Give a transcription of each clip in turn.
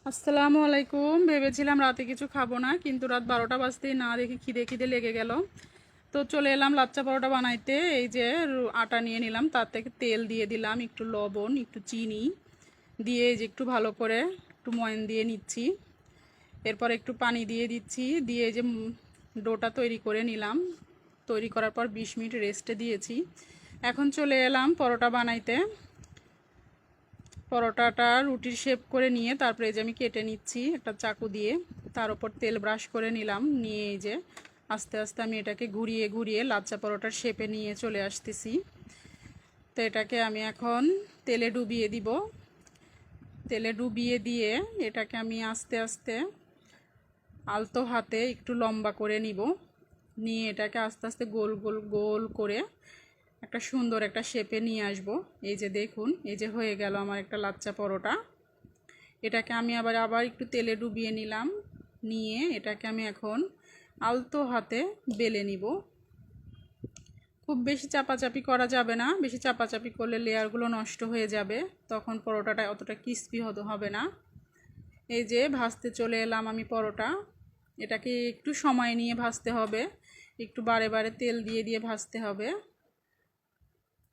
আসসালামু আলাইকুম। ভেবেছিলাম রাতে কিছু খাবো না, কিন্তু রাত 12টা বাজতেই না দেখি খিদে খিদে লেগে গেল। তো চলে এলাম লাচ্চা পরোটা বানাইতে। এই যে আটা নিয়ে নিলাম, তার থেকে তেল দিয়ে দিলাম, একটু লবণ, একটু চিনি দিয়ে এই যে একটু ভালো করে একটু ময়ান দিয়ে নিচ্ছি। এরপর একটু পানি দিয়ে দিচ্ছি, দিয়ে এই যে ডোটা তৈরি করে নিলাম। তৈরি করার পর 20 মিনিট রেস্টে দিয়েছি। এখন চলে এলাম পরোটা বানাইতে। পরোটাটা রুটির শেপ করে নিয়ে তারপরে এই যে আমি কেটে নিচ্ছি একটা চাকু দিয়ে। তার উপর তেল ব্রাশ করে নিলাম, নিয়ে এই যে আস্তে আস্তে আমি এটাকে ঘুরিয়ে ঘুরিয়ে লাচ্চা পরোটার শেপে নিয়ে চলে আসতেছি। তো এটাকে আমি এখন তেলে ডুবিয়ে দিব। তেলে ডুবিয়ে দিয়ে এটাকে আমি আস্তে আস্তে আলতো হাতে একটু লম্বা করে নিব। নিয়ে এটাকে আস্তে আস্তে গোল গোল গোল করে একটা সুন্দর একটা শেপে নিয়ে আসব। এই যে দেখুন, এই যে হয়ে গেল আমার একটা লাচ্চা পরোটা। এটাকে আমি আবার একটু তেলে ডুবিয়ে নিলাম, নিয়ে এটাকে আমি এখন আলতো হাতে বেলে নিব। খুব বেশি চাপাচাপি করা যাবে না, বেশি চাপাচাপি করলে লেয়ারগুলো নষ্ট হয়ে যাবে, তখন পরোটাটা অতটা ক্রিস্পি হবে না। এই যে ভাজতে চলে এলাম আমি পরোটা। এটাকে একটু সময় নিয়ে ভাজতে হবে, একটু বারে বারে তেল দিয়ে দিয়ে ভাজতে হবে।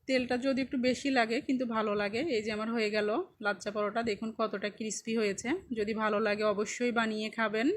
তেলটা যদি একটু বেশি লাগে কিন্তু ভালো লাগে। এই যে আমার হয়ে গেল লাচ্চা পরোটা, দেখুন কতটা ক্রিস্পি হয়েছে। যদি ভালো লাগে অবশ্যই বানিয়ে খাবেন।